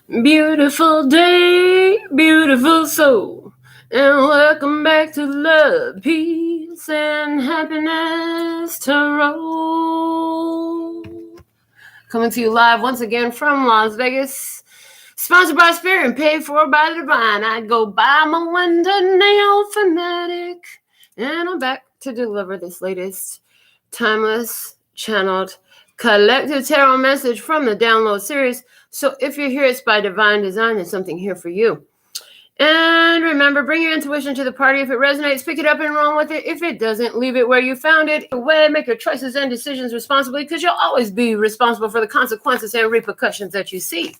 Beautiful day, beautiful soul, and welcome back to Love, Peace, and Happiness Tarot. Coming to you live once again from Las Vegas, sponsored by Spirit and paid for by the Divine. I go by Melinda Nailfads, and I'm back to deliver this latest timeless, channeled, collective tarot message from the download series. So if you're here, it's by divine design. There's something here for you. And remember, bring your intuition to the party. If it resonates, pick it up and run with it. If it doesn't, leave it where you found it. Away, make your choices and decisions responsibly, because you'll always be responsible for the consequences and repercussions that you see.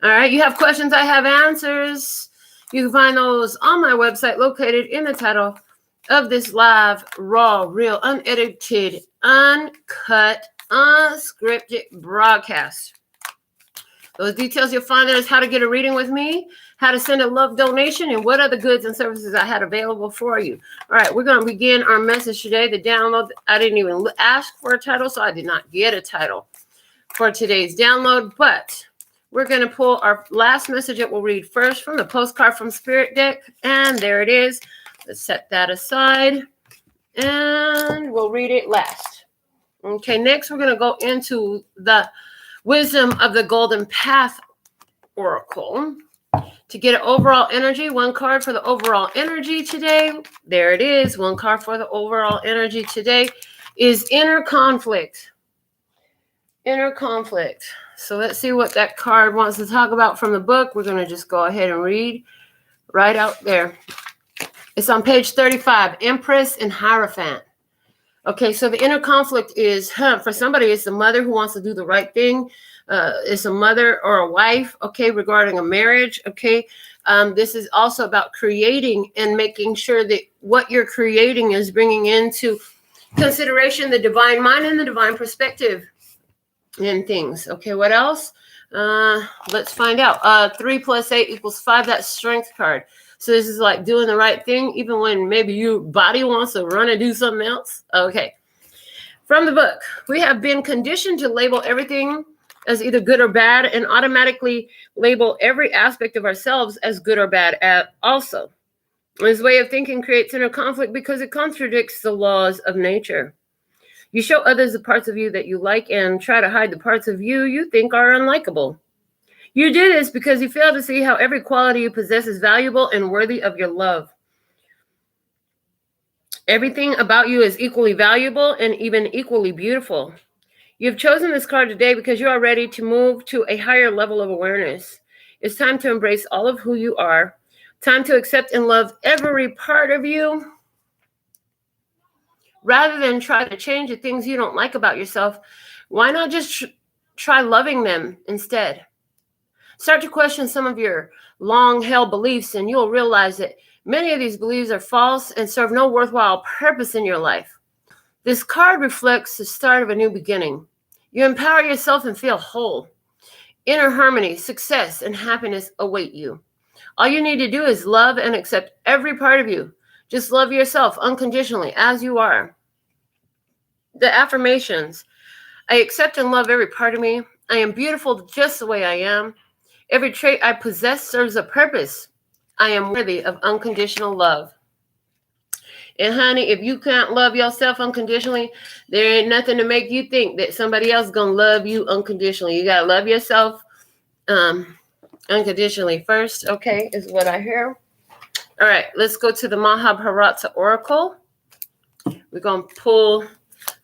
All right, you have questions, I have answers. You can find those on my website, located in the title of this live, raw, real, unedited, uncut, unscripted broadcast. Those details you'll find there is how to get a reading with me, how to send a love donation, and what other goods and services I had available for you. All right, we're going to begin our message today. The download, I didn't even ask for a title, so I did not get a title for today's download, but we're going to pull our last message that we'll read first from the postcard from Spirit deck, and there it is. Let's set that aside, and we'll read it last. Okay, next we're going to go into the Wisdom of the Golden Path Oracle. To get an overall energy, one card for the overall energy today. There it is. One card for the overall energy today is Inner Conflict. Inner Conflict. So let's see what that card wants to talk about from the book. We're going to just go ahead and read right out there. It's on page 35, Empress and Hierophant. Okay, so the inner conflict is, for somebody, it's a mother who wants to do the right thing. It's a mother or a wife, okay, regarding a marriage, okay. This is also about creating and making sure that what you're creating is bringing into consideration the divine mind and the divine perspective in things. Okay, what else? Let's find out. 3 + 8 = 5, that's Strength card. So this is like doing the right thing, even when maybe your body wants to run and do something else. Okay. From the book, we have been conditioned to label everything as either good or bad and automatically label every aspect of ourselves as good or bad also. This way of thinking creates inner conflict because it contradicts the laws of nature. You show others the parts of you that you like and try to hide the parts of you you think are unlikable. You do this because you fail to see how every quality you possess is valuable and worthy of your love. Everything about you is equally valuable and even equally beautiful. You've chosen this card today because you are ready to move to a higher level of awareness. It's time to embrace all of who you are. Time to accept and love every part of you. Rather than try to change the things you don't like about yourself, why not just try loving them instead? Start to question some of your long-held beliefs, and you'll realize that many of these beliefs are false and serve no worthwhile purpose in your life. This card reflects the start of a new beginning. You empower yourself and feel whole. Inner harmony, success, and happiness await you. All you need to do is love and accept every part of you. Just love yourself unconditionally as you are. The affirmations. I accept and love every part of me. I am beautiful just the way I am. Every trait I possess serves a purpose. I am worthy of unconditional love. And honey, if you can't love yourself unconditionally, there ain't nothing to make you think that somebody else is going to love you unconditionally. You got to love yourself unconditionally first, okay, is what I hear. All right, let's go to the Mahabharata Oracle. We're going to pull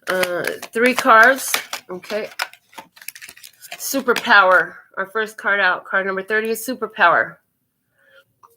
3 cards, okay. Superpower. Our first card out, card number 30 is Superpower.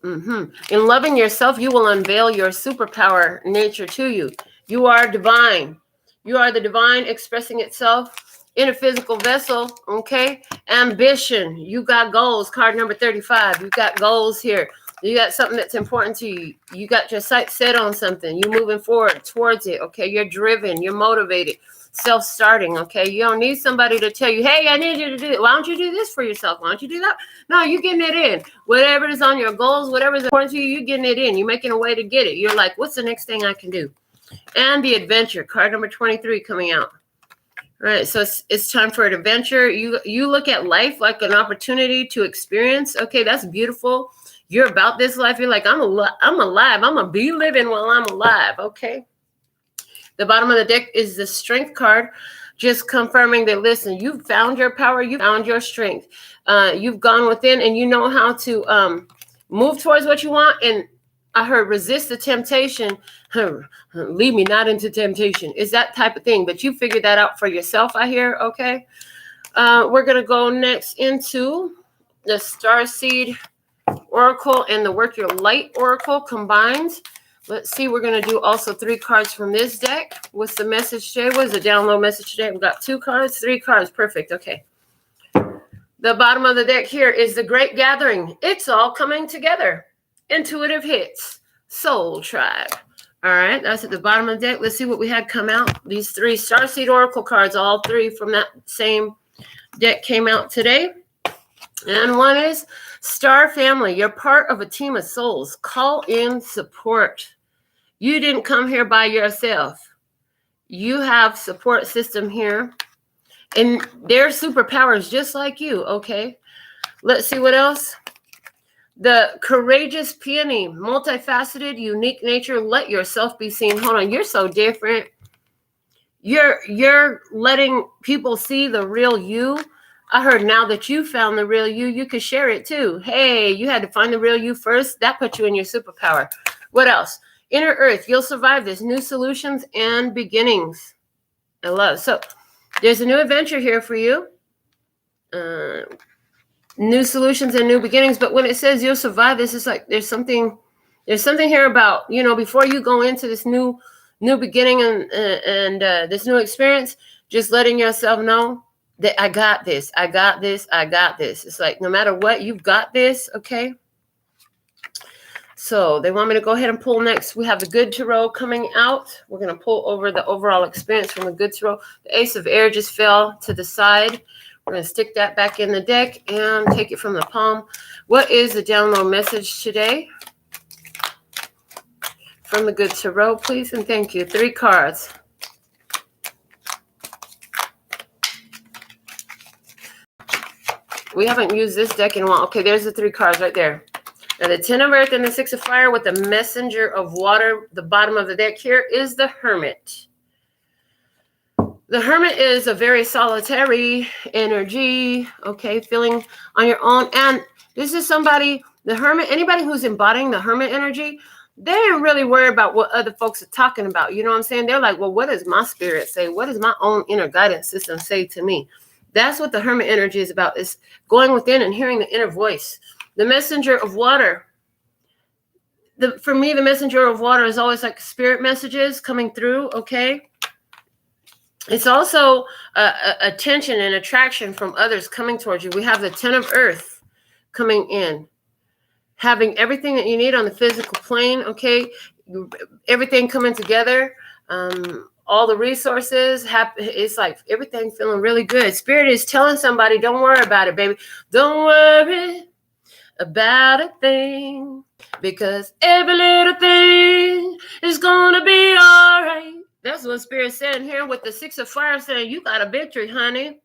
In loving yourself, you will unveil your superpower nature to you. You are divine. You are the divine expressing itself in a physical vessel, okay? Ambition. You got goals, card number 35. You got goals here. You got something that's important to you. You got your sights set on something. You're moving forward towards it, okay? You're driven. You're motivated. Self-starting, okay? You don't need somebody to tell you, hey, I need you to do it. Why don't you do this for yourself? Why don't you do that? No, you're getting it in. Whatever is on your goals, whatever is important to you, you're getting it in. You're making a way to get it. You're like, what's the next thing I can do? And the adventure, card number 23 coming out. All right, so it's time for an adventure. You look at life like an opportunity to experience. Okay, that's beautiful. You're about this life. You're like, I'm alive. I'm gonna be living while I'm alive. Okay. The bottom of the deck is the Strength card, just confirming that, listen, you've found your power, you found your strength. You've gone within and you know how to move towards what you want. And I heard resist the temptation. Lead me not into temptation. Is that type of thing. But you figured that out for yourself, I hear. Okay. We're going to go next into the Starseed Oracle and the Work Your Light Oracle combined. Let's see. We're going to do also 3 cards from this deck. What's the message today? What is the download message today? We've got 2 cards, 3 cards. Perfect. Okay. The bottom of the deck here is the Great Gathering. It's all coming together. Intuitive hits. Soul Tribe. All right. That's at the bottom of the deck. Let's see what we had come out. These 3 Starseed Oracle cards, all 3 from that same deck came out today. And one is Star Family. You're part of a team of souls. Call in support. You didn't come here by yourself. You have support system here. And they're superpowers just like you, okay? Let's see what else. The Courageous Peony. Multifaceted, unique nature. Let yourself be seen. Hold on, you're so different. You're letting people see the real you. I heard now that you found the real you, you could share it too. Hey, you had to find the real you first. That put you in your superpower. What else? Inner Earth, you'll survive this. New solutions and beginnings. I love. So there's a new adventure here for you. New solutions and new beginnings. But when it says you'll survive this, it's like there's something here about, you know, before you go into this new beginning and this new experience, just letting yourself know that I got this. I got this. I got this. It's like no matter what, you've got this. Okay. So they want me to go ahead and pull next. We have the Good Tarot coming out. We're going to pull over the overall experience from the Good Tarot. The Ace of Air just fell to the side. We're going to stick that back in the deck and take it from the palm. What is the download message today? From the Good Tarot, please, and thank you. 3 cards. We haven't used this deck in a while. Okay, there's the 3 cards right there. Now, the 10 of Earth and the 6 of Fire with the Messenger of Water. The bottom of the deck here is the Hermit. The Hermit is a very solitary energy, okay, feeling on your own. And this is somebody, the Hermit, anybody who's embodying the Hermit energy, they ain't really worried about what other folks are talking about. You know what I'm saying? They're like, well, what does my spirit say? What does my own inner guidance system say to me? That's what the Hermit energy is about, is going within and hearing the inner voice. The Messenger of Water. For me, the Messenger of Water is always like spirit messages coming through, okay? It's also attention and attraction from others coming towards you. We have the 10 of Earth coming in, having everything that you need on the physical plane, okay? Everything coming together, all the resources, it's like everything feeling really good. Spirit is telling somebody, don't worry about it, baby. Don't worry about a thing, because every little thing is gonna be all right. That's what Spirit said here with the 6 of Fire, saying you got a victory, honey,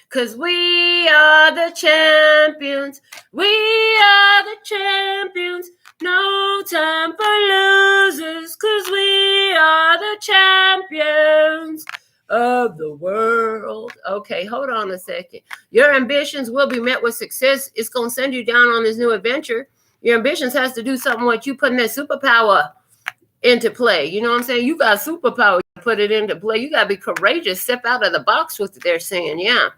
because we are the champions. We are the champions. No time for losers, because we are the champions of the world. Okay, hold on a second. Your ambitions will be met with success. It's going to send you down on this new adventure. Your ambitions has to do something with you putting that superpower into play. You know what I'm saying? You got superpower. You put it into play. You got to be courageous. Step out of the box with what they're saying. Yeah.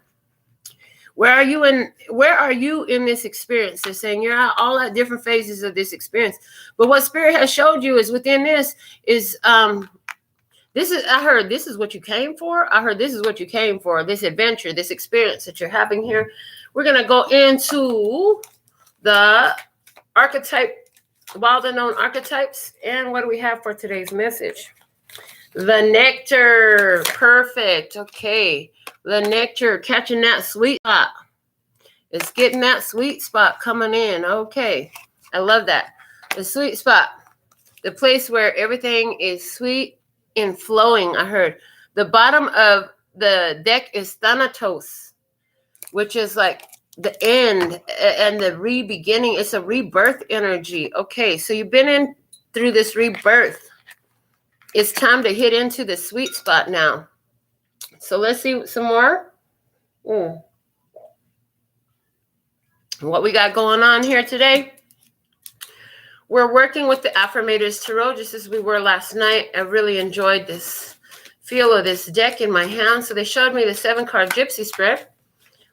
Where are you in this experience? They're saying you're all at different phases of this experience. But what Spirit has showed you is within this is I heard this is what you came for. I heard this is what you came for, this adventure, this experience that you're having here. We're going to go into the archetype, wild unknown archetypes. And what do we have for today's message? The Nectar. Perfect. Okay. The Nectar, catching that sweet spot. It's getting that sweet spot coming in. Okay. I love that. The sweet spot. The place where everything is sweet and flowing. I heard the bottom of the deck is Thanatos, which is like the end and the re-beginning. It's a rebirth energy. Okay, so you've been in through this rebirth. It's time to hit into the sweet spot now. So let's see some more. What we got going on here today. We're working with the Affirmators Tarot just as we were last night. I really enjoyed this feel of this deck in my hand. So they showed me the 7-card gypsy spread.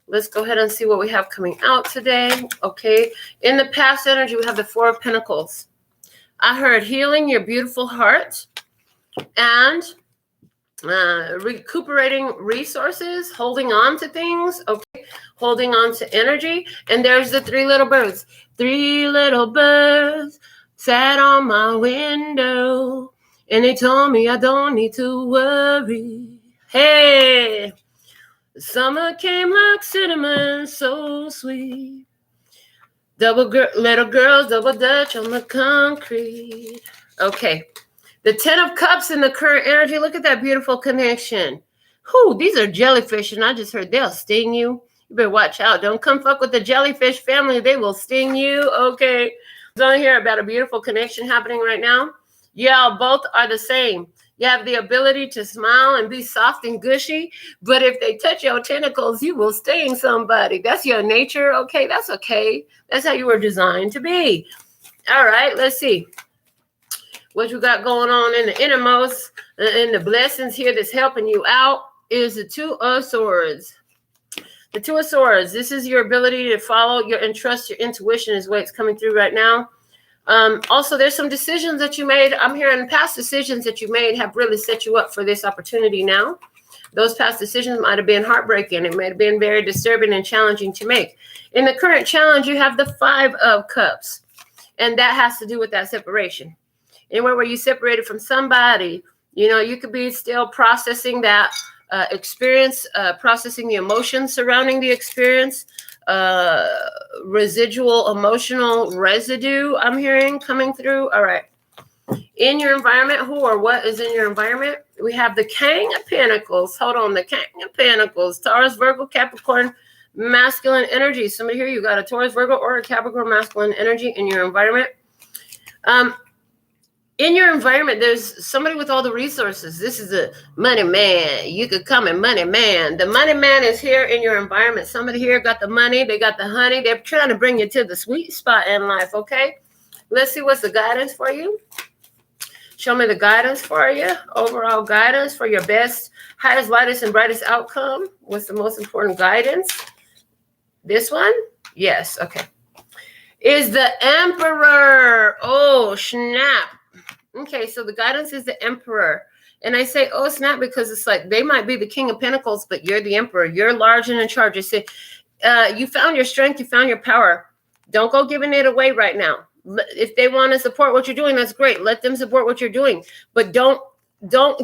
Let's go ahead and see what we have coming out today. Okay. In the past energy, we have the 4 of Pentacles. I heard healing your beautiful heart and recuperating resources, holding on to things. Okay. Holding on to energy. And there's the 3 little birds. 3 little birds sat on my window and they told me I don't need to worry. Hey, the summer came like cinnamon, so sweet. Little girls double dutch on the concrete. Okay, the 10 of Cups in the current energy. Look at that beautiful connection. Whew, these are jellyfish, and I just heard they'll sting you. You better watch out. Don't come fuck with the jellyfish family. They will sting you. Okay. Don't hear about a beautiful connection happening right now. Yeah, both are the same. You have the ability to smile and be soft and gushy, but if they touch your tentacles, you will sting somebody. That's your nature. Okay, that's okay. That's how you were designed to be. All right, let's see. What you got going on in the innermost, and the blessings here that's helping you out is the 2 of Swords. The 2 of Swords, this is your ability to follow and trust your intuition is what it's coming through right now. Also, there's some decisions that you made. I'm hearing past decisions that you made have really set you up for this opportunity now. Those past decisions might have been heartbreaking. It might have been very disturbing and challenging to make. In the current challenge, you have the 5 of Cups, and that has to do with that separation. Anywhere where you separated from somebody, you know, you could be still processing that experience, processing the emotions surrounding the experience, residual emotional residue I'm hearing coming through. All right. In your environment, who or what is in your environment? We have the King of Pentacles. Hold on, the King of Pentacles. Taurus, Virgo, Capricorn, masculine energy. Somebody here, you got a Taurus, Virgo, or a Capricorn masculine energy in your environment. In your environment, there's somebody with all the resources. This is a money man. You could come in money man. The money man is here in your environment. Somebody here got the money. They got the honey. They're trying to bring you to the sweet spot in life, okay? Let's see what's the guidance for you. Show me the guidance for you. Overall guidance for your best, highest, lightest, and brightest outcome. What's the most important guidance? This one? Yes, okay. Is the Emperor. Oh, snap. Okay, so the guidance is the Emperor. And I say, oh, snap, because it's like they might be the King of Pentacles, but you're the Emperor. You're large and in charge. I say, you found your strength. You found your power. Don't go giving it away right now. If they want to support what you're doing, that's great. Let them support what you're doing. But don't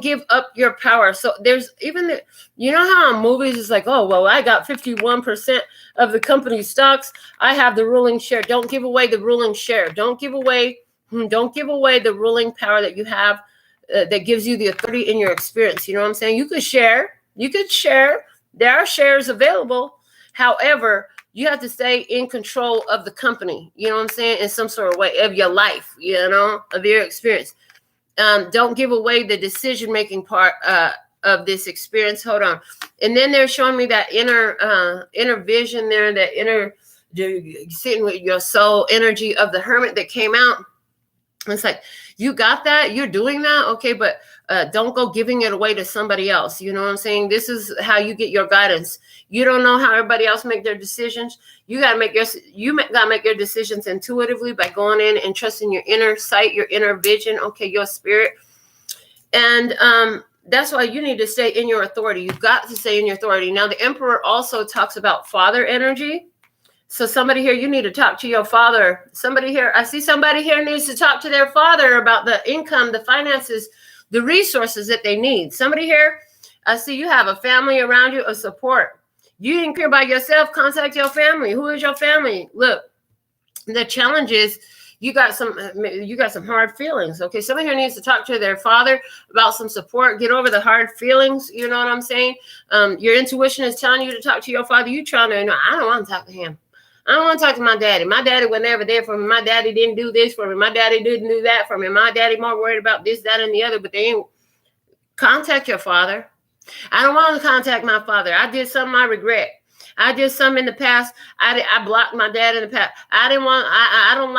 give up your power. So there's even, you know how in movies it's like, oh, well, I got 51% of the company's stocks. I have the ruling share. Don't give away the ruling share. Don't give away the ruling power that you have that gives you the authority in your experience. You know what I'm saying? You could share. There are shares available. However, you have to stay in control of the company. You know what I'm saying? In some sort of way of your life, you know, of your experience. Don't give away the decision-making part of this experience. Hold on. And then they're showing me that inner vision there, that inner sitting with your soul energy of the Hermit that came out. It's like, you got that, you're doing that, okay, but don't go giving it away to somebody else. You know what I'm saying? This is how you get your guidance. You don't know how everybody else make their decisions. You gotta make your decisions intuitively by going in and trusting your inner sight, your inner vision, okay, your spirit. And that's why you need to stay in your authority. You've got to stay in your authority. Now, the Emperor also talks about father energy. So somebody here, you need to talk to your father. Somebody here, I see somebody here needs to talk to their father about the income, the finances, the resources that they need. Somebody here, I see you have a family around you of support. You didn't care about yourself, contact your family. Who is your family? Look, the challenge is you got some hard feelings. Okay, someone here needs to talk to their father about some support. Get over the hard feelings. You know what I'm saying? Your intuition is telling you to talk to your father. You trying to, no, I don't want to talk to him. I don't want to talk to my daddy. My daddy was never there for me. My daddy didn't do this for me. My daddy didn't do that for me. My daddy more worried about this, that, and the other, but they ain't. Contact your father. I don't want to contact my father. I did something I regret. I did something in the past. I blocked my dad in the past. I don't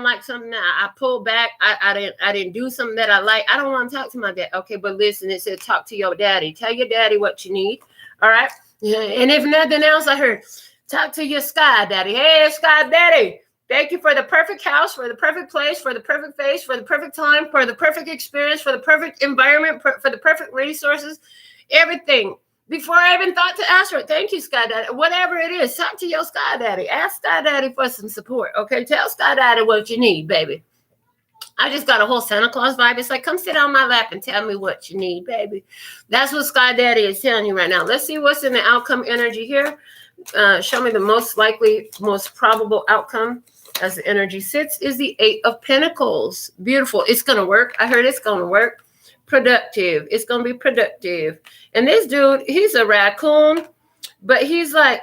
like something that I pulled back. I didn't do something that I like. I don't want to talk to my dad. Okay, but listen, it said talk to your daddy. Tell your daddy what you need. All right. Yeah. And if nothing else, I heard talk to your sky daddy. Hey, sky daddy. Thank you for the perfect house, for the perfect place, for the perfect face, for the perfect time, for the perfect experience, for the perfect environment, for the perfect resources, everything. Before I even thought to ask for it, thank you, Sky Daddy. Whatever it is, talk to your Sky Daddy. Ask Sky Daddy for some support, okay? Tell Sky Daddy what you need, baby. I just got a whole Santa Claus vibe. It's like, come sit on my lap and tell me what you need, baby. That's what Sky Daddy is telling you right now. Let's see what's in the outcome energy here. Show me the most likely, most probable outcome. As the energy sits is the 8 of Pentacles. Beautiful. It's going to work. I heard it's going to work. Productive. It's going to be productive. And this dude, he's a raccoon, but he's like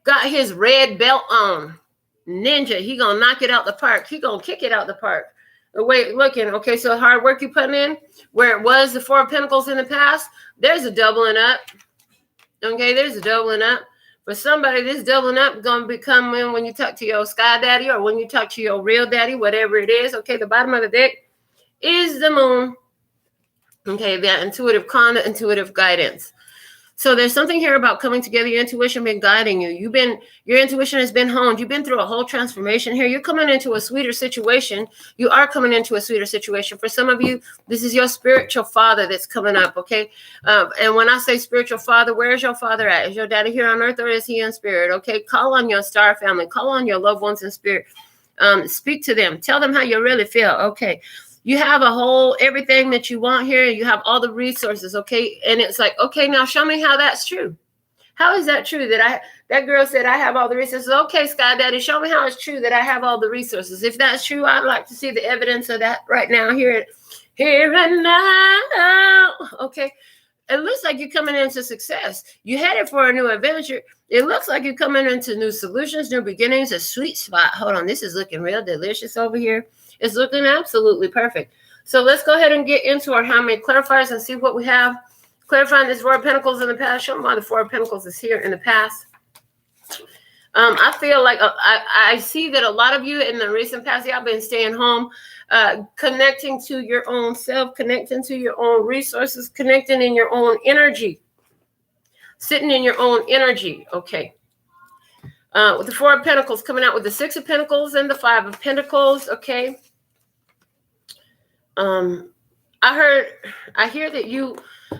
got his red belt on. Ninja. He going to knock it out the park. He going to kick it out the park. The way looking. Okay, so hard work you putting in where it was the 4 of Pentacles in the past, there's a doubling up. Okay, there's a doubling up. For somebody, this doubling up going to become when you talk to your Sky Daddy or when you talk to your real daddy, whatever it is. Okay, the bottom of the deck is the moon. Okay, that intuitive conduct, intuitive guidance. So there's something here about coming together. Your intuition been guiding you. Your intuition has been honed. You've been through a whole transformation here. You're coming into a sweeter situation. You are coming into a sweeter situation. For some of you, this is your spiritual father that's coming up, okay? And when I say spiritual father, where is your father at? Is your daddy here on earth or is he in spirit, okay? Call on your star family. Call on your loved ones in spirit. Speak to them. Tell them how you really feel, okay? You have a whole everything that you want here. You have all the resources, okay? And it's like, okay, now show me how that's true. How is that true that girl said I have all the resources? Okay, Sky Daddy, show me how it's true that I have all the resources. If that's true, I'd like to see the evidence of that right now, here and now. Okay. It looks like you're coming into success. You headed for a new adventure. It looks like you're coming into new solutions, new beginnings, a sweet spot. Hold on, this is looking real delicious over here. It's looking absolutely perfect. So let's go ahead and get into our how many clarifiers and see what we have. Clarifying this 4 of Pentacles in the past. Show them why the 4 of Pentacles is here in the past. I feel like I see that a lot of you in the recent past, y'all been staying home, connecting to your own self, connecting to your own resources, connecting in your own energy, sitting in your own energy. Okay. With the 4 of Pentacles coming out with the 6 of Pentacles and the 5 of Pentacles. Okay. I hear that you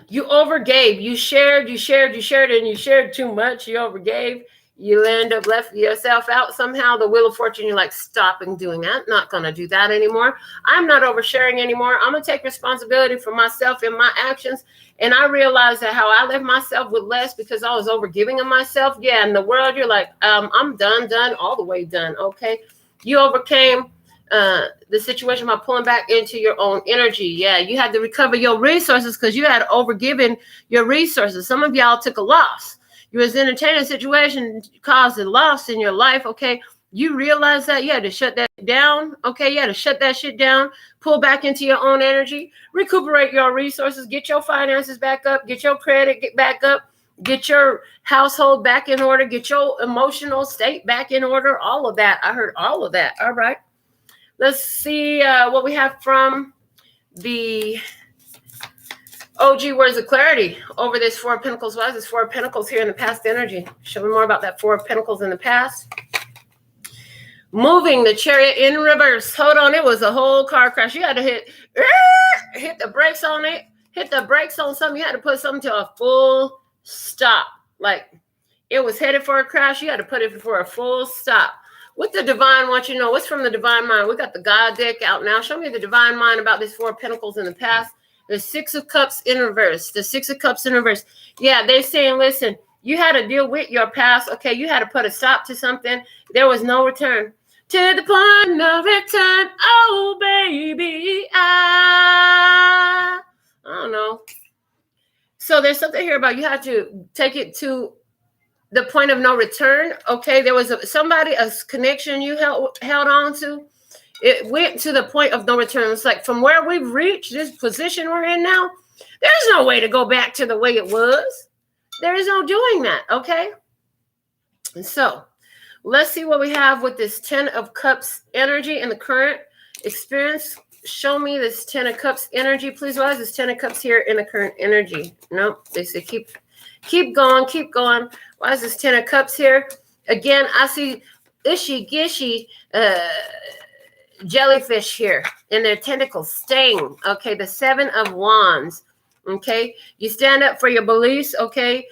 overgave, you shared, and you shared too much. You overgave. You end up left yourself out somehow. The Wheel of Fortune, you're like, stopping doing that. Not going to do that anymore. I'm not oversharing anymore. I'm going to take responsibility for myself and my actions. And I realized that how I left myself with less because I was overgiving of myself. Yeah, in the world, you're like, I'm done, all the way done. Okay. You overcame the situation by pulling back into your own energy. Yeah, you had to recover your resources because you had overgiven your resources. Some of y'all took a loss. You was entertaining a situation caused a loss in your life. Okay, you realize that you had to shut that down. Okay, you had to shut that shit down. Pull back into your own energy. Recuperate your resources. Get your finances back up. Get your credit back up. Get your household back in order. Get your emotional state back in order. All of that. I heard all of that. All right. Let's see what we have from the OG words of clarity over this 4 of Pentacles. What is this 4 of Pentacles here in the past energy? Show me more about that 4 of Pentacles in the past. Moving the Chariot in reverse. Hold on. It was a whole car crash. You had to hit the brakes on it. Hit the brakes on something. You had to put something to a full stop. Like it was headed for a crash. You had to put it for a full stop. What the divine wants you to know? What's from the divine mind? We got the God deck out now. Show me the divine mind about this 4 of Pentacles in the past. The 6 of Cups in reverse. The 6 of Cups in reverse. Yeah, they're saying, listen, you had to deal with your past. Okay, you had to put a stop to something. There was no return. to the point of return. Oh, baby, I don't know. So there's something here about you have to take it to the point of no return. Okay, there was a connection you held on to. It went to the point of no return. It's like from where we've reached this position we're in now, there's no way to go back to the way it was. There is no doing that, okay? And so let's see what we have with this 10 of Cups energy in the current experience. Show me this 10 of Cups energy, please. Why is this 10 of Cups here in the current energy? Nope, they say keep going, keep going. Why is this 10 of Cups here? Again, I see ishy-gishy jellyfish here in their tentacles sting. Okay, the 7 of Wands. Okay, you stand up for your beliefs. Okay,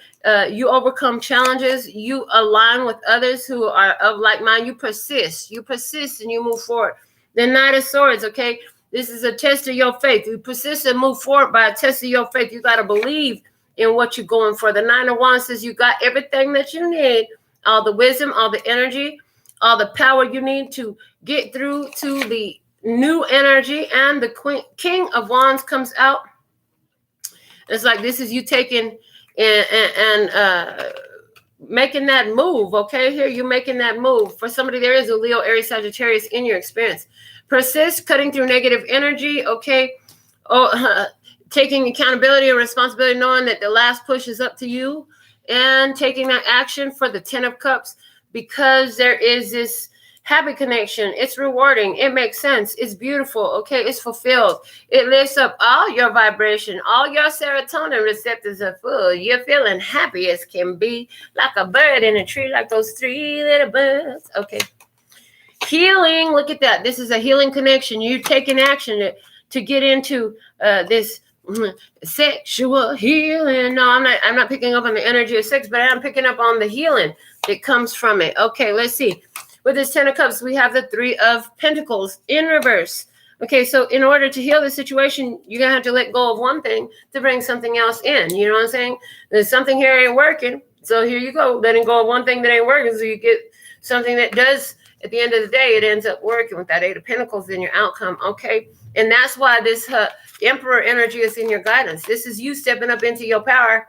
you overcome challenges. You align with others who are of like mind. You persist and you move forward. The Knight of Swords. Okay, this is a test of your faith. You persist and move forward by a test of your faith. You got to believe in what you're going for. The Nine of Wands says you got everything that you need, all the wisdom, all the energy, all the power you need to get through to the new energy. And the King of Wands comes out. It's like this is you taking and making that move. Okay, here you're making that move. For somebody, there is a Leo, Aries, Sagittarius in your experience. Persist, cutting through negative energy. Okay, taking accountability and responsibility, knowing that the last push is up to you, and taking that action for the 10 of Cups, because there is this happy connection. It's rewarding. It makes sense. It's beautiful. Okay, it's fulfilled. It lifts up all your vibration. All your serotonin receptors are full. You're feeling happy as can be, like a bird in a tree, like those 3 little birds. Okay. Healing. Look at that. This is a healing connection. You're taking action to get into this sexual healing. No, I'm not picking up on the energy of sex, but I'm picking up on the healing that comes from it. Okay, let's see. With this 10 of Cups, we have the 3 of Pentacles in reverse. Okay, so in order to heal the situation, you're going to have to let go of one thing to bring something else in. You know what I'm saying? There's something here ain't working. So here you go, letting go of one thing that ain't working so you get something that does. At the end of the day, it ends up working with that 8 of Pentacles in your outcome. Okay, and that's why this Emperor energy is in your guidance. This is you stepping up into your power.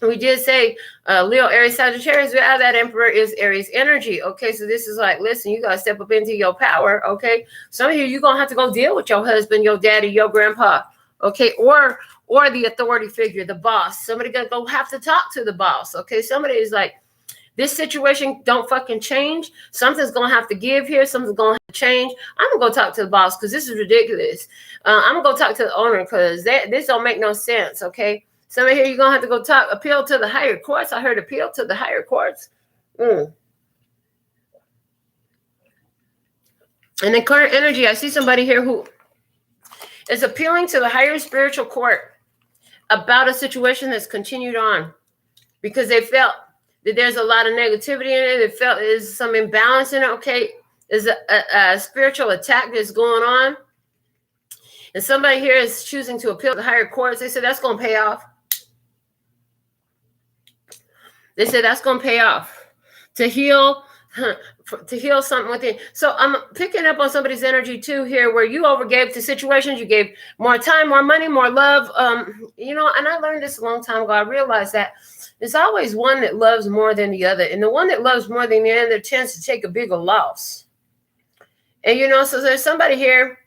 We did say Leo, Aries, Sagittarius. Yeah, that Emperor is Aries energy. Okay, so this is like, listen, you got to step up into your power. Okay, some of you, you're going to have to go deal with your husband, your daddy, your grandpa. Okay, or the authority figure, the boss. Somebody going to go have to talk to the boss. Okay, somebody is like, this situation don't fucking change. Something's going to have to give here. Something's going to have to change. I'm going to go talk to the boss because this is ridiculous. I'm going to go talk to the owner because this don't make no sense, okay? Some of here you're going to have to go appeal to the higher courts. I heard appeal to the higher courts. And the current energy, I see somebody here who is appealing to the higher spiritual court about a situation that's continued on because they felt that there's a lot of negativity in it. They felt there's some imbalance in it. Okay, there's a spiritual attack that's going on. And somebody here is choosing to appeal to the higher courts. They said that's going to pay off. They said that's going to pay off to heal something within. So I'm picking up on somebody's energy too here, where you overgave to situations. You gave more time, more money, more love. And I learned this a long time ago. I realized that there's always one that loves more than the other, and the one that loves more than the other tends to take a bigger loss. And so there's somebody here.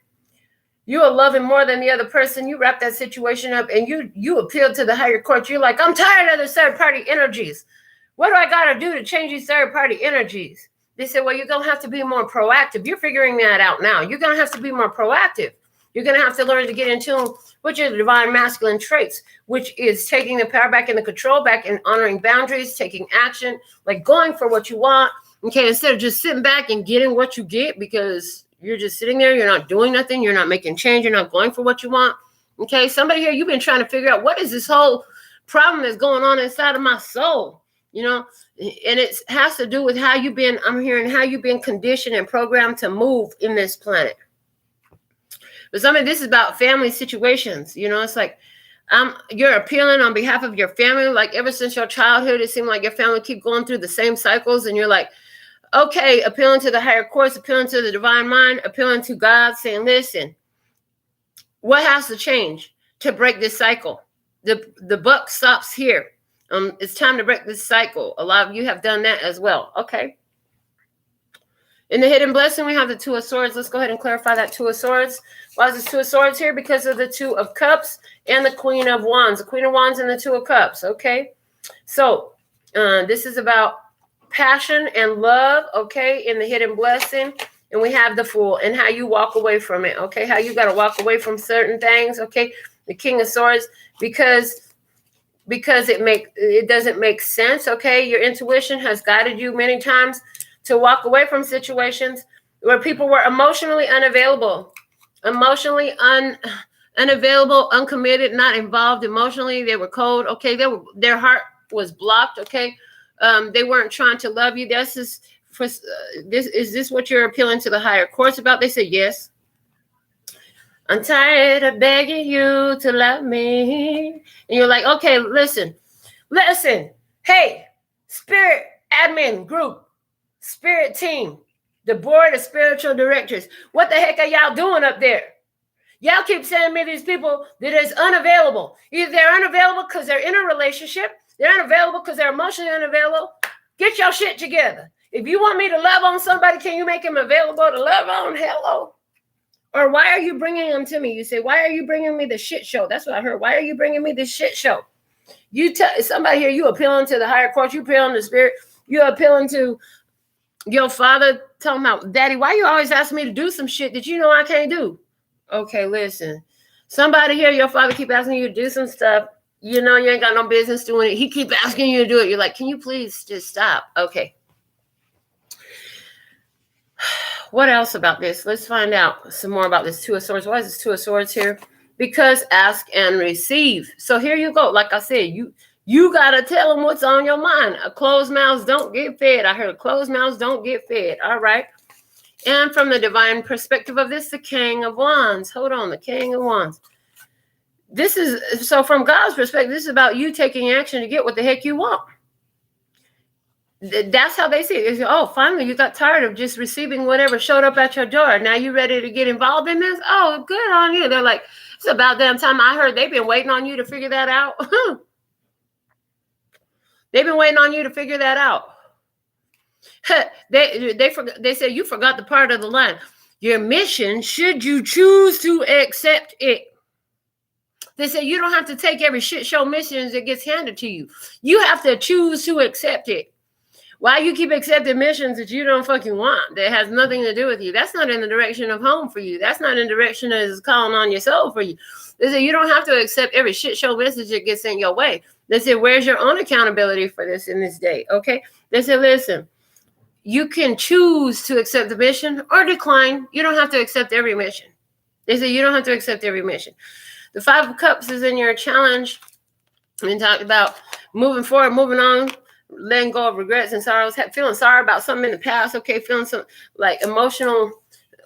You are loving more than the other person. You wrap that situation up and you appeal to the higher court. You're like, I'm tired of the third party energies. What do I got to do to change these third party energies? They said, well, you're going to have to be more proactive. You're figuring that out now. You're going to have to be more proactive. You're going to have to learn to get in tune with your divine masculine traits, which is taking the power back and the control back and honoring boundaries, taking action, like going for what you want. Okay, instead of just sitting back and getting what you get because you're just sitting there, you're not doing nothing, you're not making change, you're not going for what you want. Okay, somebody here, you've been trying to figure out what is this whole problem that's going on inside of my soul, and it has to do with how you've been, I'm hearing how you've been conditioned and programmed to move in this planet. But this is about family situations, it's like you're appealing on behalf of your family, like ever since your childhood, it seemed like your family keep going through the same cycles, and you're like, Okay, appealing to the higher course, appealing to the divine mind, appealing to God, saying, listen, what has to change to break this cycle? The buck stops here. It's time to break this cycle. A lot of you have done that as well. Okay. In the hidden blessing, we have the Two of Swords. Let's go ahead and clarify that Two of Swords. Why is the Two of Swords here? Because of the Two of Cups and the Queen of Wands. The Queen of Wands and the Two of Cups. Okay. So this is about passion and love. Okay. In the hidden blessing. And we have the Fool and how you walk away from it. Okay. How you got to walk away from certain things. Okay. The King of Swords, because it doesn't make sense. Okay. Your intuition has guided you many times to walk away from situations where people were emotionally unavailable, unavailable, uncommitted, not involved emotionally. They were cold. Okay. Their heart was blocked. Okay. They weren't trying to love you. Is this what you're appealing to the higher courts about? They said, yes. I'm tired of begging you to love me. And you're like, okay, listen. Hey, spirit admin group, spirit team, the board of spiritual directors. What the heck are y'all doing up there? Y'all keep sending me these people that is unavailable. Either they're unavailable because they're in a relationship. They're unavailable because they're emotionally unavailable. Get your shit together. If you want me to love on somebody, can you make them available to love on? Hello. Or why are you bringing them to me? You say, why are you bringing me the shit show? That's what I heard. Why are you bringing me this shit show? You tell somebody here, you appealing to the higher court, you appealing to spirit, you appealing to your father, talking about, Daddy, why you always asking me to do some shit that you know I can't do? Okay, listen. Somebody here, your father keep asking you to do some stuff. You know you ain't got no business doing it. He keep asking you to do it. You're like, can you please just stop? Okay. What else about this? Let's find out some more about this Two of Swords. Why is this Two of Swords here? Because ask and receive. So here you go. Like I said, you got to tell them what's on your mind. Closed mouths don't get fed. I heard closed mouths don't get fed. All right. And from the divine perspective of this, the King of Wands. Hold on, the King of Wands. This is, so from God's perspective, this is about you taking action to get what the heck you want. That's how they see it. It's, oh, finally, you got tired of just receiving whatever showed up at your door. Now you ready to get involved in this? Oh, good on you. They're like, it's about damn time. I heard they've been waiting on you to figure that out. They've been waiting on you to figure that out. They said you forgot the part of the line. Your mission, should you choose to accept it. They said you don't have to take every shit show mission that gets handed to you. You have to choose to accept it. Why you keep accepting missions that you don't fucking want, that has nothing to do with you? That's not in the direction of home for you. That's not in the direction that is calling on your soul for you. They said you don't have to accept every shit show message that gets sent your way. They said, where's your own accountability for this in this day? Okay. They said, listen, you can choose to accept the mission or decline. You don't have to accept every mission. They said you don't have to accept every mission. The Five of Cups is in your challenge. And talk about moving forward, moving on, letting go of regrets and sorrows, feeling sorry about something in the past. Okay. Feeling some like emotional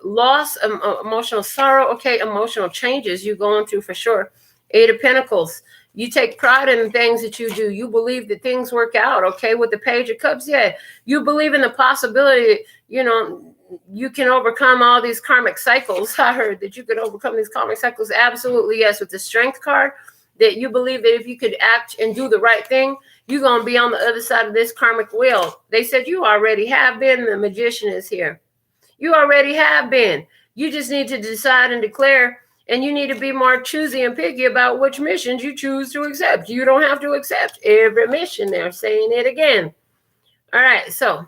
loss, emotional sorrow. Okay. Emotional changes you're going through for sure. Eight of Pentacles. You take pride in the things that you do. You believe that things work out. Okay. With the Page of Cups. Yeah. You believe in the possibility, you know, you can overcome all these karmic cycles. I heard that you could overcome these karmic cycles. Absolutely. Yes. With the Strength card, that you believe that if you could act and do the right thing, you're going to be on the other side of this karmic wheel. They said you already have been. The Magician is here. You already have been. You just need to decide and declare, and you need to be more choosy and picky about which missions you choose to accept. You don't have to accept every mission. They're saying it again. All right, so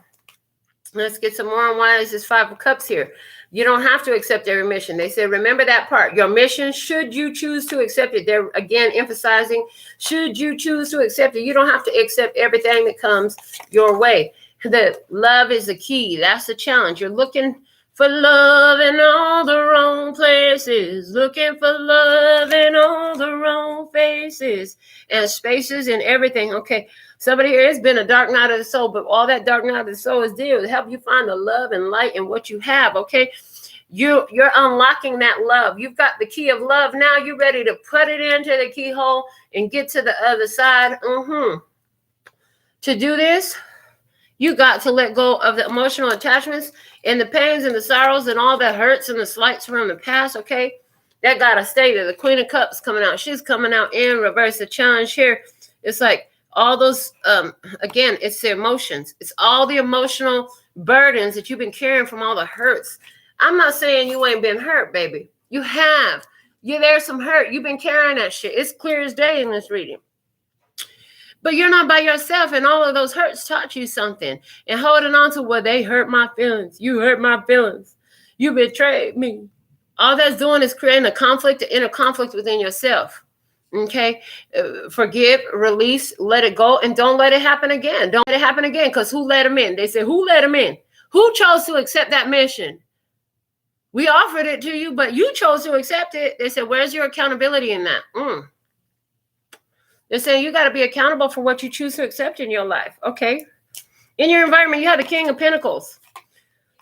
let's get some more on why is this Five of Cups here. You don't have to accept every mission. They said, remember that part. Your mission, should you choose to accept it. They're again emphasizing, should you choose to accept it. You don't have to accept everything that comes your way. The love is the key. That's the challenge. You're looking for love in all the wrong places. Looking for love in all the wrong faces and spaces and everything. Okay. Somebody here, it's been a dark night of the soul, but all that dark night of the soul is there to help you find the love and light in what you have, okay? You're unlocking that love. You've got the key of love. Now you're ready to put it into the keyhole and get to the other side. To do this, You got to let go of the emotional attachments and the pains and the sorrows and all the hurts and the slights from the past, okay? That got to stay there. The Queen of Cups coming out. She's coming out in reverse. The challenge here, it's like all those, again, it's the emotions. It's all the emotional burdens that you've been carrying from all the hurts. I'm not saying you ain't been hurt, baby. You have. There's some hurt. You've been carrying that shit. It's clear as day in this reading. But you're not by yourself, and all of those hurts taught you something. And holding on to, well, they hurt my feelings. You hurt my feelings. You betrayed me. All that's doing is creating a conflict, an inner conflict within yourself. Okay? Forgive, release, let it go, and don't let it happen again. Don't let it happen again, because who let him in? They said, who let him in? Who chose to accept that mission? We offered it to you, but you chose to accept it. They said, where's your accountability in that? They're saying you got to be accountable for what you choose to accept in your life. Okay. In your environment, you have the King of Pentacles.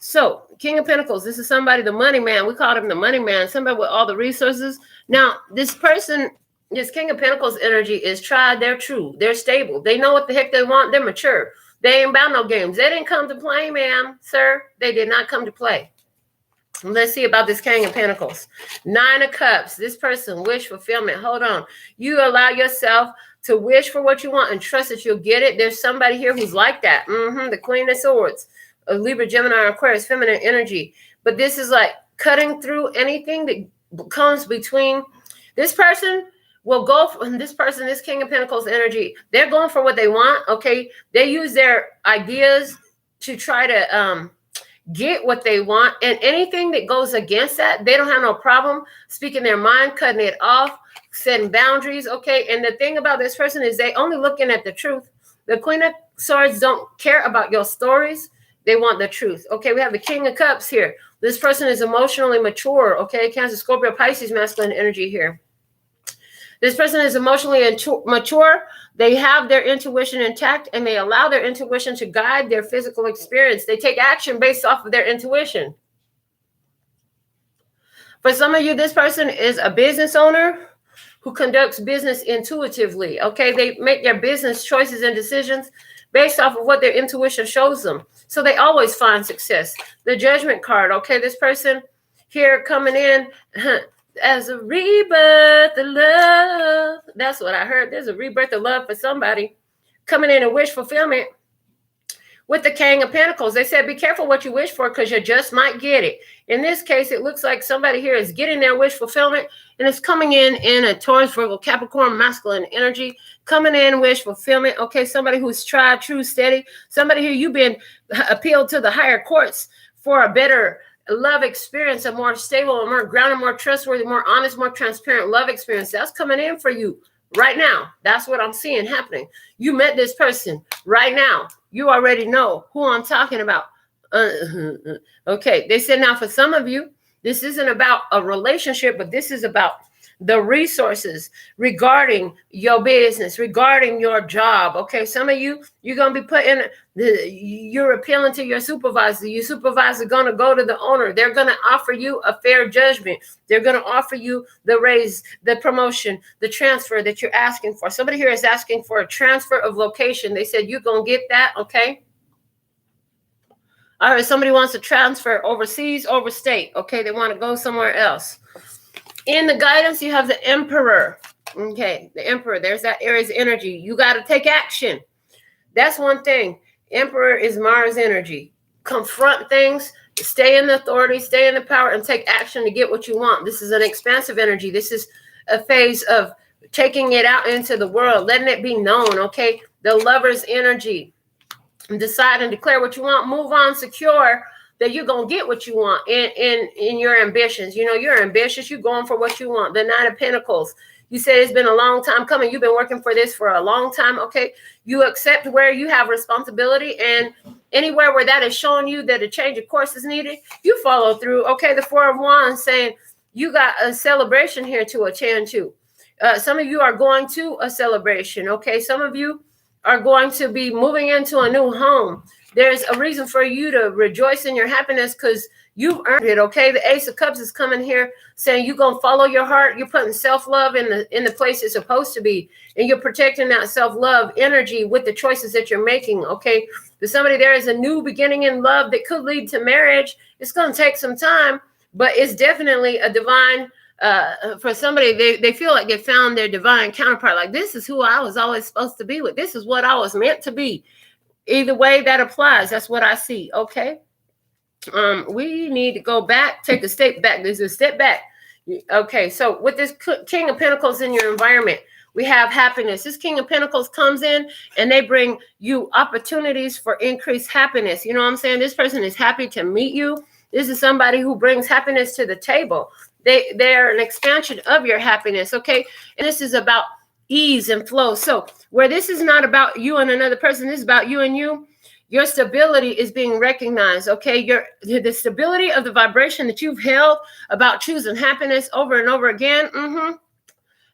So, King of Pentacles, this is somebody, the money man. We called him the money man, somebody with all the resources. Now, this person, this King of Pentacles energy is tried. They're true. They're stable. They know what the heck they want. They're mature. They ain't about no games. They didn't come to play, ma'am, sir. They did not come to play. Let's see about this King of Pentacles. 9 of Cups. This person, wish fulfillment. Hold on. You allow yourself to wish for what you want and trust that you'll get it. There's somebody here who's like that. The Queen of Swords. Libra, Gemini, Aquarius, feminine energy. But this is like cutting through anything that comes between. This person will go for this person, this King of Pentacles energy. They're going for what they want. Okay. They use their ideas to try to, get what they want, and anything that goes against that, they don't have no problem speaking their mind, cutting it off, setting boundaries. Okay. And the thing about this person is they only looking at the truth. The Queen of Swords don't care about your stories. They want the truth. Okay. We have the King of Cups here. This person is emotionally mature. Okay. Cancer, Scorpio, Pisces, masculine energy here. This person is emotionally mature. They have their intuition intact, and they allow their intuition to guide their physical experience. They take action based off of their intuition. For some of you, this person is a business owner who conducts business intuitively. Okay, they make their business choices and decisions based off of what their intuition shows them. So they always find success. The Judgment card. Okay, this person here coming in as a rebirth of love. That's what I heard. There's a rebirth of love for somebody coming in and wish fulfillment. With the King of Pentacles, they said, be careful what you wish for, because you just might get it. In this case, it looks like somebody here is getting their wish fulfillment, and it's coming in a Taurus, Virgo, Capricorn, masculine energy, coming in wish fulfillment. Okay, somebody who's tried, true, steady. Somebody here, you've been appealed to the higher courts for a better love experience, a more stable, a more grounded, more trustworthy, more honest, more transparent love experience. That's coming in for you right now. That's what I'm seeing happening. You met this person right now. You already know who I'm talking about. Okay. They said, now for some of you, this isn't about a relationship, but this is about the resources regarding your business, regarding your job. Okay. Some of you, you're going to be put in you're appealing to your supervisor. Your supervisor is going to go to the owner. They're going to offer you a fair judgment. They're going to offer you the raise, the promotion, the transfer that you're asking for. Somebody here is asking for a transfer of location. They said, you're going to get that. Okay. All right. Somebody wants to transfer overseas, overstate. Okay. They want to go somewhere else. In the guidance, you have the Emperor. Okay, the Emperor. There's that Aries energy. You got to take action. That's one thing. Emperor is Mars energy. Confront things, stay in the authority, stay in the power, and take action to get what you want. This is an expansive energy. This is a phase of taking it out into the world, letting it be known. Okay, the Lover's energy. Decide and declare what you want. Move on, secure that you're going to get what you want in your ambitions. You know, you're ambitious. You're going for what you want. The Nine of Pentacles. You say it's been a long time coming. You've been working for this for a long time. Okay. You accept where you have responsibility, and anywhere where that is showing you that a change of course is needed, you follow through. Okay. The Four of Wands saying you got a celebration here to attend to. Some of you are going to a celebration. Okay. Some of you are going to be moving into a new home. There's a reason for you to rejoice in your happiness because you've earned it. Okay. The Ace of Cups is coming here saying you're going to follow your heart. You're putting self-love in the place it's supposed to be. And you're protecting that self-love energy with the choices that you're making. Okay. For somebody, there is a new beginning in love that could lead to marriage. It's going to take some time, but it's definitely a divine, for somebody, they feel like they found their divine counterpart. Like, this is who I was always supposed to be with. This is what I was meant to be. Either way that applies, that's what I see. Okay. We need to go back, take a step back. This is a step back. Okay. So with this King of Pentacles in your environment, we have happiness. This King of Pentacles comes in and they bring you opportunities for increased happiness. You know what I'm saying? This person is happy to meet you. This is somebody who brings happiness to the table. They're an expansion of your happiness. Okay. And this is about ease and flow. So where this is not about you and another person, this is about you and you. Your stability is being recognized. Okay. The stability of the vibration that you've held about choosing happiness over and over again.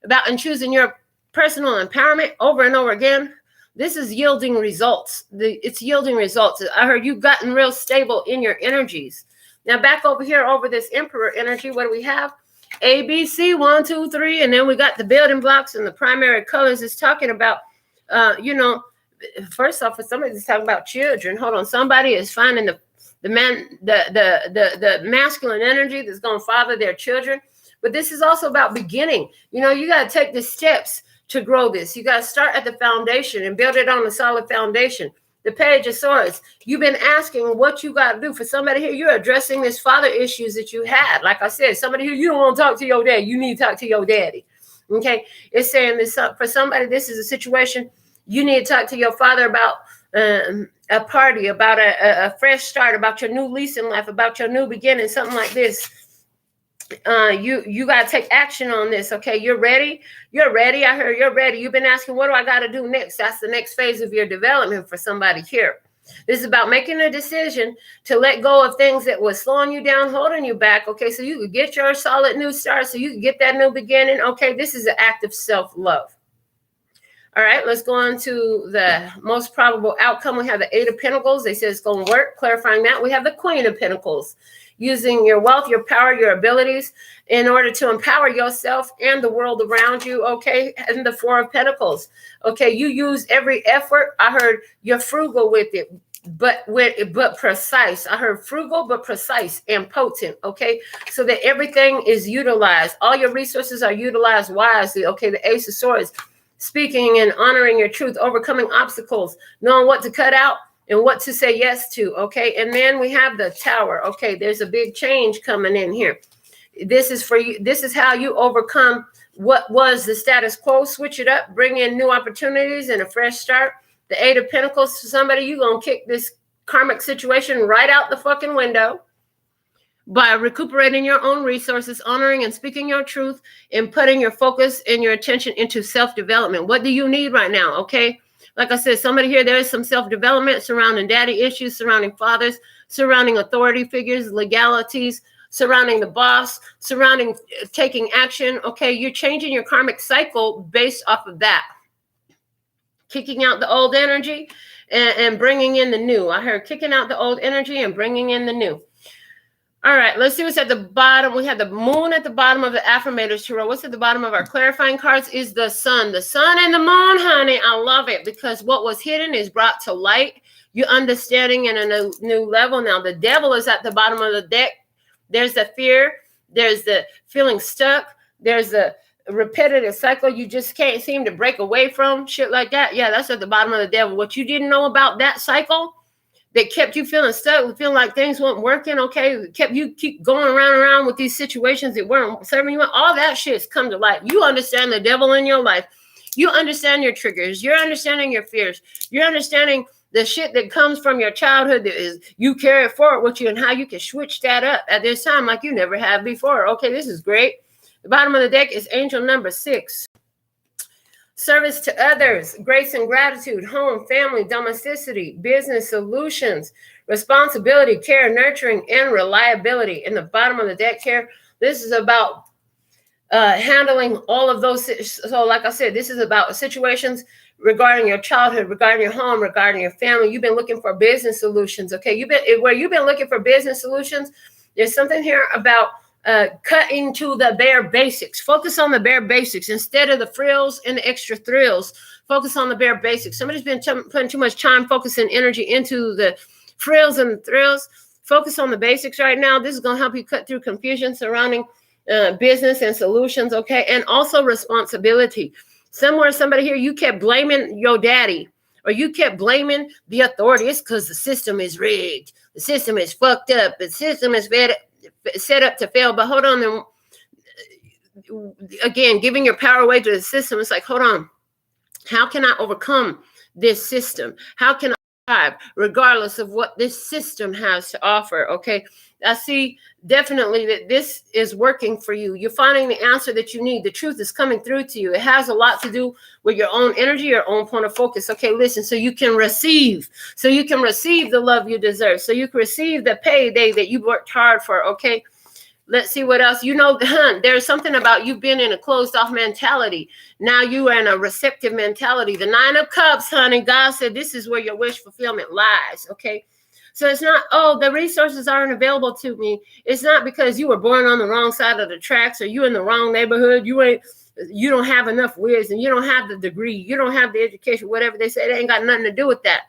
About and choosing your personal empowerment over and over again. This is yielding results. It's yielding results. I heard you've gotten real stable in your energies. Now back over here over this Emperor energy, what do we have? A, B, C, 1, 2, 3. And then we got the building blocks and the primary colors. It's talking about, first off, for somebody that's talking about children. Hold on. Somebody is finding the masculine energy that's going to father their children. But this is also about beginning. You know, you got to take the steps to grow this. You got to start at the foundation and build it on a solid foundation. The Page of Swords. You've been asking what you got to do. For somebody here, you're addressing this father issues that you had. Like I said, somebody here, you don't want to talk to your dad. You need to talk to your daddy. Okay. It's saying this for somebody, this is a situation you need to talk to your father about a party, about a fresh start, about your new lease in life, about your new beginning, something like this. You got to take action on this. Okay. You're ready. You're ready. I heard you're ready. You've been asking, what do I got to do next? That's the next phase of your development for somebody here. This is about making a decision to let go of things that was slowing you down, holding you back. Okay. So you could get your solid new start. So you can get that new beginning. Okay. This is an act of self-love. All right. Let's go on to the most probable outcome. We have the Eight of Pentacles. They say it's going to work. Clarifying that. We have the Queen of Pentacles. Using your wealth, your power, your abilities in order to empower yourself and the world around you. Okay. And the Four of Pentacles. Okay. You use every effort. I heard you're frugal with it, but precise. I heard frugal, but precise and potent. Okay. So that everything is utilized. All your resources are utilized wisely. Okay. The Ace of Swords, speaking and honoring your truth, overcoming obstacles, knowing what to cut out and what to say yes to. Okay. And then we have the Tower. Okay. There's a big change coming in here. This is for you. This is how you overcome what was the status quo. Switch it up, bring in new opportunities and a fresh start. The Eight of Pentacles to somebody, you're going to kick this karmic situation right out the fucking window by recuperating your own resources, honoring and speaking your truth, and putting your focus and your attention into self-development. What do you need right now? Okay. Like I said, somebody here, there is some self-development surrounding daddy issues, surrounding fathers, surrounding authority figures, legalities, surrounding the boss, surrounding taking action. Okay, you're changing your karmic cycle based off of that. Kicking out the old energy and bringing in the new. I heard kicking out the old energy and bringing in the new. All right, let's see what's at the bottom. We have the Moon at the bottom of the Affirmators Tarot. What's at the bottom of our clarifying cards is the Sun. The Sun and the Moon, honey. I love it because what was hidden is brought to light. You're understanding in a new level. Now, the Devil is at the bottom of the deck. There's the fear. There's the feeling stuck. There's the repetitive cycle you just can't seem to break away from. Shit like that. Yeah, that's at the bottom of the Devil. What you didn't know about that cycle that kept you feeling stuck, feeling like things weren't working, okay, kept you keep going around with these situations that weren't serving you, all that shit's come to light. You understand the devil in your life. You understand your triggers. You're understanding your fears. You're understanding the shit that comes from your childhood that is you carry it forward with you and how you can switch that up at this time like you never have before. Okay, this is great. The bottom of the deck is angel number 6. Service to others, grace and gratitude, home, family, domesticity, business solutions, responsibility, care, nurturing, and reliability. In the bottom of the deck here, this is about handling all of those. So like I said, this is about situations regarding your childhood, regarding your home, regarding your family. You've been looking for business solutions. Okay, you've been looking for business solutions. There's something here about cutting to the bare basics. Focus on the bare basics instead of the frills and the extra thrills. Focus on the bare basics. Somebody's been putting too much time, focus, and energy into the frills and the thrills. Focus on the basics right now. This is going to help you cut through confusion surrounding business and solutions, okay? And also responsibility. Somebody here, you kept blaming your daddy, or you kept blaming the authorities because the system is rigged. The system is fucked up. The system is set up to fail. But hold on. Again, giving your power away to the system. It's like, hold on. How can I overcome this system? How can I survive regardless of what this system has to offer? Okay. I see definitely that this is working for you. You're finding the answer that you need. The truth is coming through to you. It has a lot to do with your own energy, your own point of focus. Okay, listen, so you can receive. So you can receive the love you deserve. So you can receive the payday that you worked hard for. Okay. Let's see what else. You know, there's something about you being in a closed off mentality. Now you are in a receptive mentality. The 9 of Cups, honey, God said this is where your wish fulfillment lies. Okay. So it's not, oh, the resources aren't available to me. It's not because you were born on the wrong side of the tracks, or you in the wrong neighborhood. You don't have enough wisdom. You don't have the degree. You don't have the education, whatever they say. It ain't got nothing to do with that.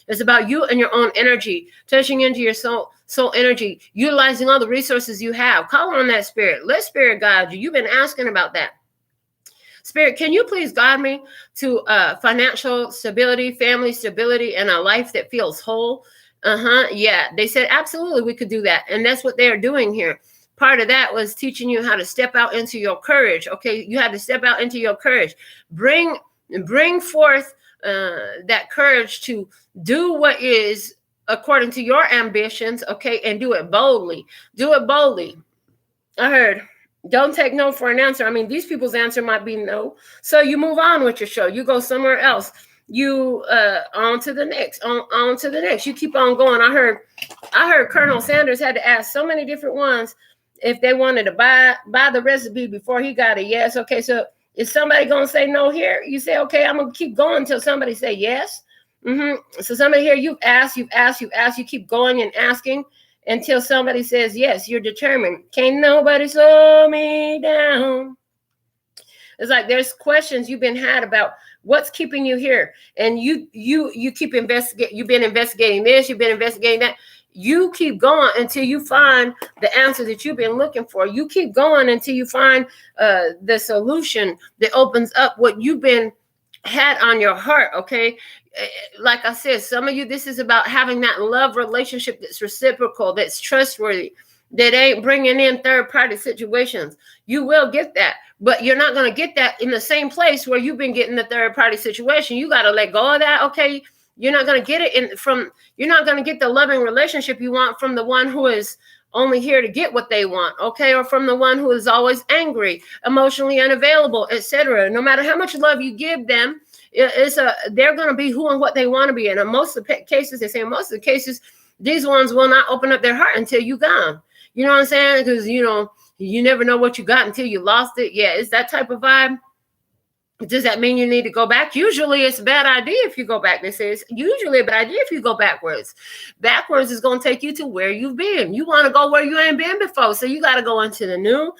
It's about you and your own energy, touching into your soul energy, utilizing all the resources you have. Call on that spirit. Let spirit guide you. You've been asking about that. Spirit, can you please guide me to financial stability, family stability, and a life that feels whole? Yeah, they said, absolutely, we could do that. And that's what they're doing here. Part of that was teaching you how to step out into your courage. Okay, you had to step out into your courage. Bring forth that courage to do what is according to your ambitions, okay, and do it boldly. Do it boldly. I heard, don't take no for an answer. I mean, these people's answer might be no. So you move on with your show. You go somewhere else. You on to the next, on to the next. You keep on going. I heard Colonel Sanders had to ask so many different ones if they wanted to buy the recipe before he got a yes. Okay, so is somebody gonna say no here? You say, okay, I'm gonna keep going until somebody say yes. So somebody here, you've asked, you keep going and asking until somebody says yes. You're determined. Can't nobody slow me down. It's like there's questions you've been had about what's keeping you here, and you keep investigating. You've been investigating this. You've been investigating that. You keep going until you find the answer that you've been looking for. You keep going until you find the solution that opens up what you've been had on your heart. Okay, like I said, some of you, this is about having that love relationship that's reciprocal, that's trustworthy, that ain't bringing in third-party situations. You will get that, but you're not going to get that in the same place where you've been getting the third-party situation. You got to let go of that, okay? You're not going to get it you're not going to get the loving relationship you want from the one who is only here to get what they want, okay? Or from the one who is always angry, emotionally unavailable, etc. No matter how much love you give them, they're going to be who and what they want to be. And in most of the cases, they say in most of the cases, these ones will not open up their heart until you're gone. You know what I'm saying? Because, you never know what you got until you lost it. Yeah, it's that type of vibe. Does that mean you need to go back? Usually it's a bad idea if you go back. They say it's usually a bad idea if you go backwards. Backwards is going to take you to where you've been. You want to go where you ain't been before. So you got to go into the new.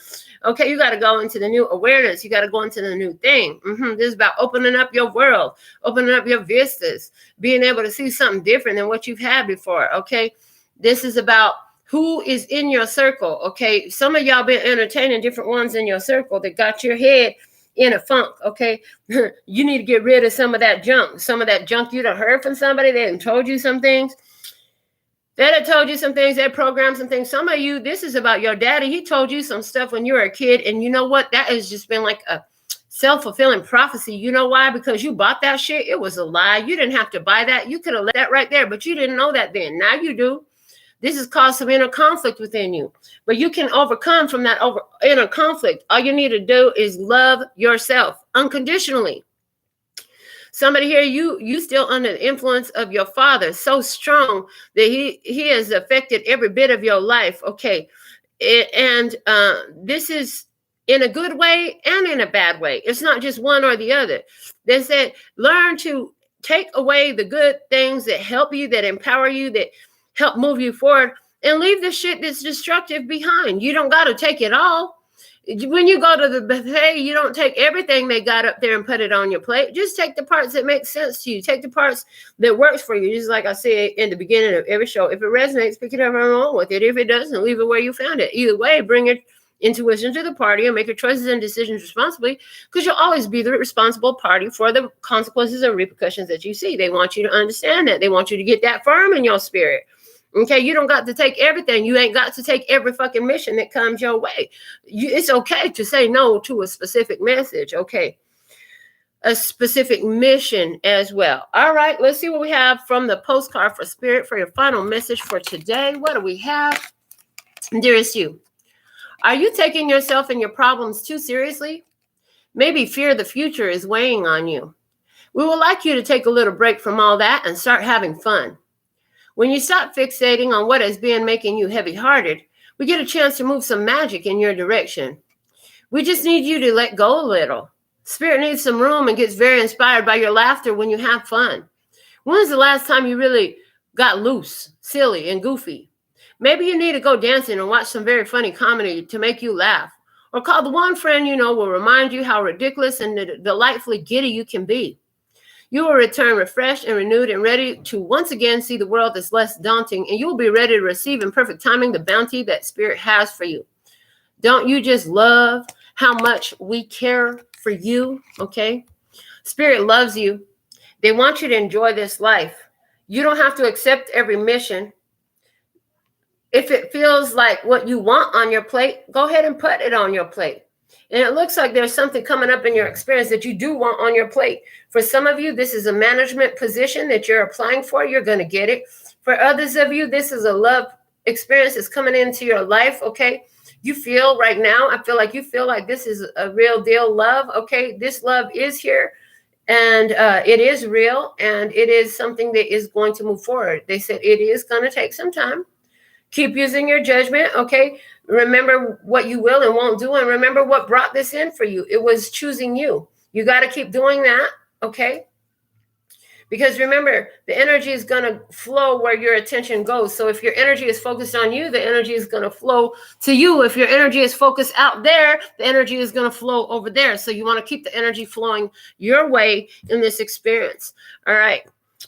Okay, you got to go into the new awareness. You got to go into the new thing. This is about opening up your world, opening up your vistas, being able to see something different than what you've had before. Okay, this is about who is in your circle. Okay, some of y'all been entertaining different ones in your circle that got your head in a funk. Okay, you need to get rid of some of that junk. Some of that junk you done heard from somebody. They done told you some things. They told you some things. They programmed some things. Some of you, this is about your daddy. He told you some stuff when you were a kid, and you know what? That has just been like a self-fulfilling prophecy. You know why? Because you bought that shit. It was a lie. You didn't have to buy that. You could have let that right there, but you didn't know that then. Now you do. This has caused some inner conflict within you, but you can overcome from that inner conflict. All you need to do is love yourself unconditionally. Somebody here, you still under the influence of your father, so strong that he has affected every bit of your life. Okay, and this is in a good way and in a bad way. It's not just one or the other. They said, learn to take away the good things that help you, that empower you, that help move you forward, and leave the shit that's destructive behind. You don't got to take it all. When you go to the buffet, you don't take everything they got up there and put it on your plate. Just take the parts that make sense to you. Take the parts that works for you. Just like I said in the beginning of every show, if it resonates, pick it up and roll with it. If it doesn't, leave it where you found it. Either way, bring your intuition to the party and make your choices and decisions responsibly, because you'll always be the responsible party for the consequences and repercussions that you see. They want you to understand that. They want you to get that firm in your spirit. Okay, you don't got to take everything. You ain't got to take every fucking mission that comes your way. It's okay to say no to a specific message, okay? A specific mission as well. All right, let's see what we have from the postcard for Spirit for your final message for today. What do we have? Dearest you, are you taking yourself and your problems too seriously? Maybe fear of the future is weighing on you. We would like you to take a little break from all that and start having fun. When you stop fixating on what has been making you heavy-hearted, we get a chance to move some magic in your direction. We just need you to let go a little. Spirit needs some room and gets very inspired by your laughter when you have fun. When was the last time you really got loose, silly, and goofy? Maybe you need to go dancing and watch some very funny comedy to make you laugh. Or call the one friend you know will remind you how ridiculous and delightfully giddy you can be. You will return refreshed and renewed and ready to once again see the world as less daunting, and you will be ready to receive in perfect timing the bounty that Spirit has for you. Don't you just love how much we care for you, okay? Spirit loves you. They want you to enjoy this life. You don't have to accept every mission. If it feels like what you want on your plate, go ahead and put it on your plate. And it looks like there's something coming up in your experience that you do want on your plate. For some of you, this is a management position that you're applying for. You're going to get it. For others of you, this is a love experience that's coming into your life, okay? You feel right now, I feel like you feel like this is a real deal love, okay? This love is here, and it is real, and it is something that is going to move forward. They said it is going to take some time. Keep using your judgment, okay? Remember what you will and won't do, and remember what brought this in for you. It was choosing you. You got to keep doing that, okay? Because remember, the energy is going to flow where your attention goes. So if your energy is focused on you, the energy is going to flow to you. If your energy is focused out there, the energy is going to flow over there. So you want to keep the energy flowing your way in this experience, all right?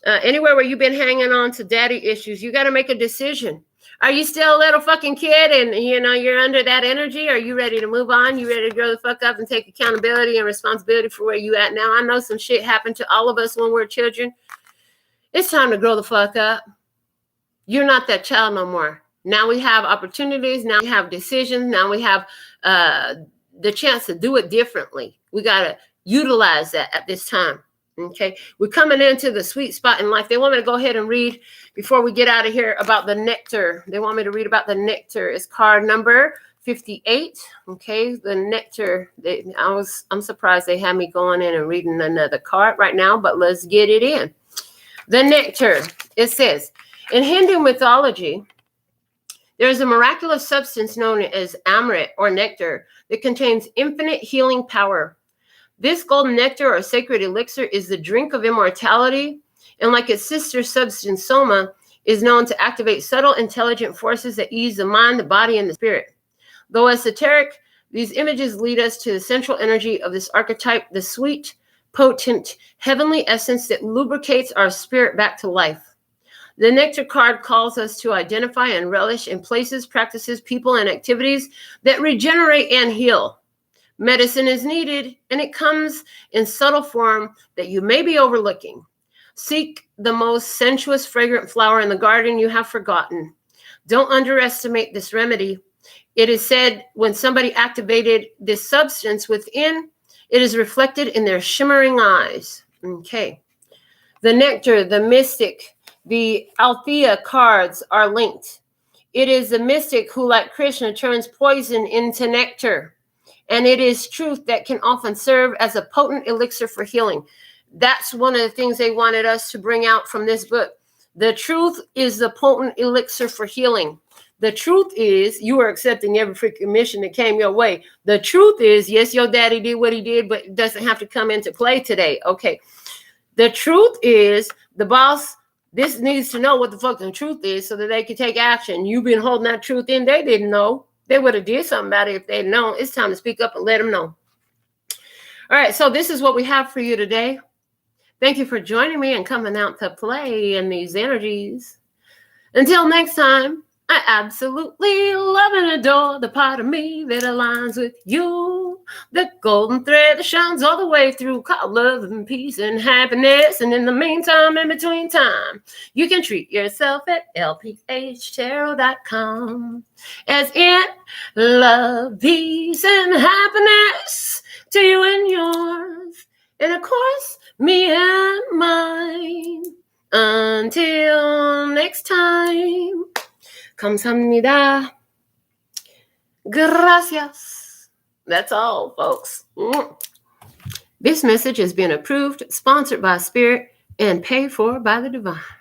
Anywhere where you've been hanging on to daddy issues, you got to make a decision. Are you still a little fucking kid and, you're under that energy? Are you ready to move on? You ready to grow the fuck up and take accountability and responsibility for where you at now? I know some shit happened to all of us when we're children. It's time to grow the fuck up. You're not that child no more. Now we have opportunities. Now we have decisions. Now we have the chance to do it differently. We got to utilize that at this time. Okay, we're coming into the sweet spot in life. They want me to go ahead and read before we get out of here about the nectar. They want me to read about the nectar. It's card number 58. Okay, the nectar. I'm surprised they had me going in and reading another card right now, but let's get it in. The nectar. It says, in Hindu mythology, there is a miraculous substance known as amrit or nectar that contains infinite healing power. This golden nectar or sacred elixir is the drink of immortality, and like its sister substance, soma, is known to activate subtle, intelligent forces that ease the mind, the body, and the spirit. Though esoteric, these images lead us to the central energy of this archetype, the sweet, potent, heavenly essence that lubricates our spirit back to life. The nectar card calls us to identify and relish in places, practices, people, and activities that regenerate and heal. Medicine is needed, and it comes in subtle form that you may be overlooking. Seek the most sensuous, fragrant flower in the garden you have forgotten. Don't underestimate this remedy. It is said when somebody activated this substance within, it is reflected in their shimmering eyes. Okay. The nectar, the mystic, the Althea cards are linked. It is the mystic who, like Krishna, turns poison into nectar. And it is truth that can often serve as a potent elixir for healing. That's one of the things they wanted us to bring out from this book. The truth is the potent elixir for healing. The truth is you are accepting every freaking mission that came your way. The truth is, yes, your daddy did what he did, but it doesn't have to come into play today. Okay. The truth is the boss This needs to know what the fucking truth is so that they can take action. You've been holding that truth in. They didn't know. They would have did something about it if they'd known. It's time to speak up and let them know. All right, so this is what we have for you today. Thank you for joining me and coming out to play in these energies. Until next time, I absolutely love and adore the part of me that aligns with you. The golden thread that shines all the way through, called love and peace and happiness. And in the meantime, in between time, you can treat yourself at LPHtarot.com. As in love, peace, and happiness to you and yours. And of course, me and mine. Until next time. 감사합니다. Gracias. That's all, folks. This message has been approved, sponsored by Spirit, and paid for by the Divine.